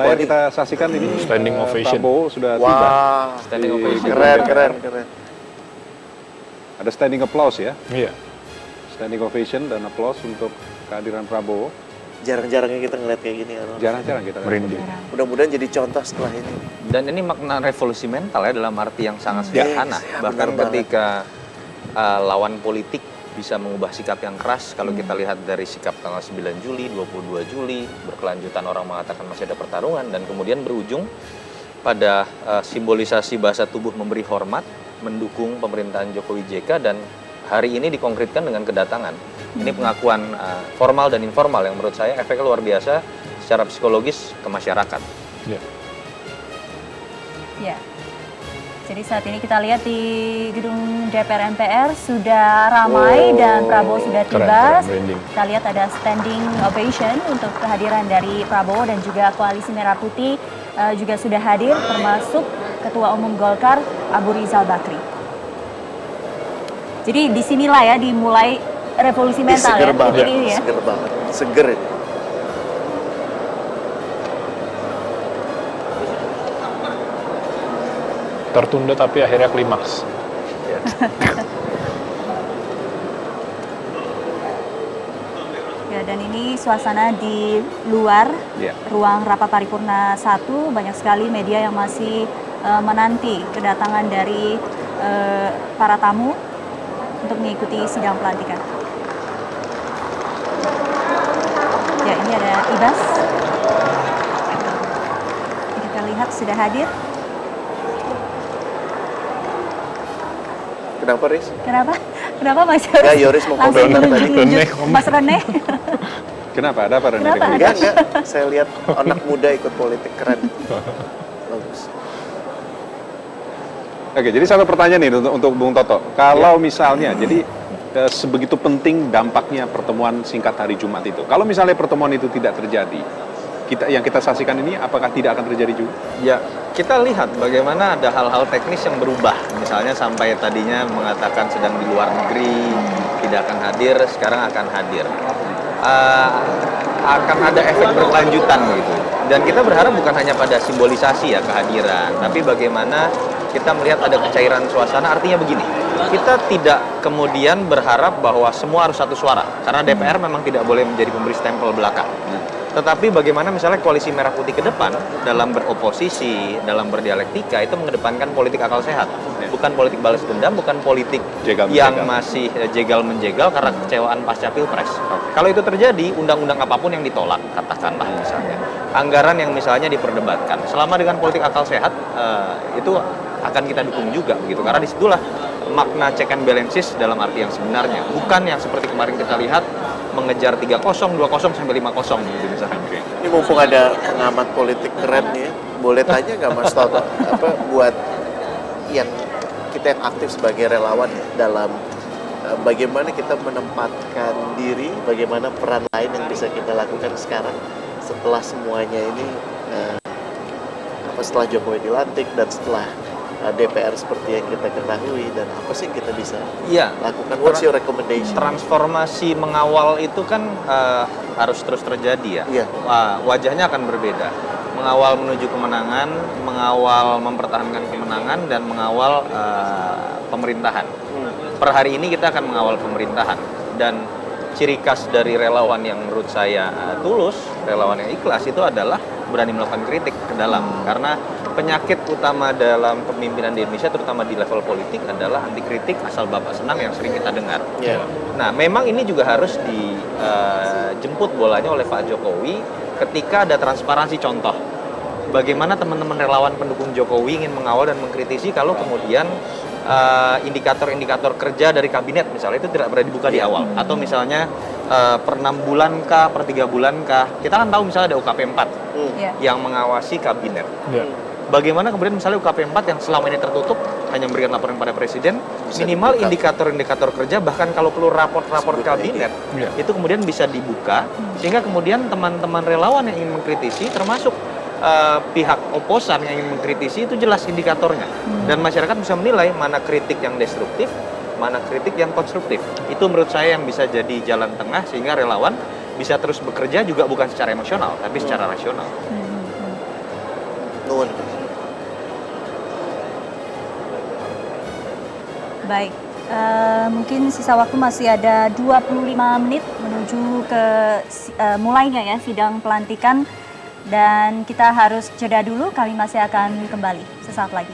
layar kita saksikan ini Standing ovation. Prabowo sudah tiba. Wah, Standing ovation. keren. Ada standing applause ya. Iya. Standing ovation dan applause untuk kehadiran Prabowo. Jarang-jarangnya kita ngeliat kayak gini kan. Jarang-jarang kita Merinding. Mudah-mudahan jadi contoh setelah ini. Dan ini makna revolusi mental ya dalam arti yang sangat sederhana. Yes, Bahkan benar ketika lawan politik bisa mengubah sikap yang keras, kalau kita lihat dari sikap tanggal 9 Juli, 22 Juli, berkelanjutan orang mengatakan masih ada pertarungan, dan kemudian berujung pada simbolisasi bahasa tubuh memberi hormat, mendukung pemerintahan Jokowi JK, dan hari ini dikonkretkan dengan kedatangan. Ini pengakuan formal dan informal yang menurut saya efeknya luar biasa secara psikologis ke masyarakat. Iya. Ya. Jadi saat ini kita lihat di gedung DPR MPR sudah ramai dan Prabowo sudah tiba. Keren, merinding. Kita lihat ada standing ovation untuk kehadiran dari Prabowo, dan juga Koalisi Merah Putih juga sudah hadir, termasuk Ketua Umum Golkar Abu Rizal Bakri. Jadi disinilah ya dimulai revolusi mental Seger ya. banget, Ini ya. seger banget. Seger ini. Tertunda tapi akhirnya klimaks. Ya, dan ini suasana di luar ruang rapat paripurna 1, banyak sekali media yang masih menanti kedatangan dari para tamu untuk mengikuti sidang pelantikan. Ya, ini ada Ibas. Kita lihat sudah hadir. Kenapa, Riz? Kenapa? Kenapa Mas Yoris? Ya, Yoris mau langsung komen tadi. menunjuk Mas Rene. Kenapa? Ada apa Rene? Kenapa? Enggak. Saya lihat anak muda ikut politik, keren. Bagus. Oke, jadi satu pertanyaan nih untuk Bung Toto. Kalau misalnya, jadi sebegitu penting dampaknya pertemuan singkat hari Jumat itu. Kalau misalnya pertemuan itu tidak terjadi, yang kita saksikan ini apakah tidak akan terjadi juga? Ya, kita lihat bagaimana ada hal-hal teknis yang berubah. Misalnya sampai tadinya mengatakan sedang di luar negeri, tidak akan hadir, sekarang akan hadir. Akan ada efek berkelanjutan gitu. Dan kita berharap bukan hanya pada simbolisasi ya kehadiran, tapi bagaimana kita melihat ada kecairan suasana. Artinya begini, kita tidak kemudian berharap bahwa semua harus satu suara, karena DPR memang tidak boleh menjadi pemberi stempel belaka. Tetapi bagaimana misalnya Koalisi Merah Putih ke depan dalam beroposisi, dalam berdialektika itu mengedepankan politik akal sehat, bukan politik balas dendam, bukan politik yang masih jegal-menjegal karena kecewaan pasca Pilpres. Kalau itu terjadi, undang-undang apapun yang ditolak, katakanlah misalnya, anggaran yang misalnya diperdebatkan, selama dengan politik akal sehat itu akan kita dukung juga begitu, karena disitulah makna check and balances dalam arti yang sebenarnya, bukan yang seperti kemarin kita lihat mengejar 3-0, 2-0 sampai 5-0 gitu misalnya. Ini mumpung ada pengamat politik keren nih, boleh tanya nggak Mas Toto, buat yang kita yang aktif sebagai relawan ya, dalam bagaimana kita menempatkan diri, bagaimana peran lain yang bisa kita lakukan sekarang setelah semuanya ini, setelah Jokowi dilantik dan setelah DPR seperti yang kita ketahui, dan apa sih yang kita bisa lakukan? What's your recommendation? Transformasi mengawal itu kan harus terus terjadi ya. Wajahnya akan berbeda. Mengawal menuju kemenangan, mengawal mempertahankan kemenangan, dan mengawal pemerintahan. Per hari ini kita akan mengawal pemerintahan, dan ciri khas dari relawan yang menurut saya tulus, relawan yang ikhlas itu adalah berani melakukan kritik ke dalam, karena penyakit utama dalam kepemimpinan di Indonesia terutama di level politik adalah anti kritik asal bapak senang yang sering kita dengar. Nah, memang ini juga harus dijemput bolanya oleh Pak Jokowi ketika ada transparansi. Contoh, bagaimana teman-teman relawan pendukung Jokowi ingin mengawal dan mengkritisi kalau kemudian indikator-indikator kerja dari kabinet misalnya itu tidak pernah dibuka di awal, atau misalnya per 6 bulan kah, per 3 bulan kah. Kita kan tahu misalnya ada UKP 4 yang mengawasi kabinet. Bagaimana kemudian misalnya UKP 4 yang selama ini tertutup hanya memberikan laporan pada presiden, minimal indikator-indikator kerja, bahkan kalau perlu raport-raport kabinet itu kemudian bisa dibuka, sehingga kemudian teman-teman relawan yang ingin mengkritisi, termasuk pihak oposan yang ingin mengkritisi, itu jelas indikatornya, dan masyarakat bisa menilai mana kritik yang destruktif, mana kritik yang konstruktif. Itu menurut saya yang bisa jadi jalan tengah sehingga relawan bisa terus bekerja juga bukan secara emosional tapi secara rasional. Nuhun. Baik, mungkin sisa waktu masih ada 25 menit menuju ke mulainya ya sidang pelantikan, dan kita harus jeda dulu, kami masih akan kembali sesaat lagi.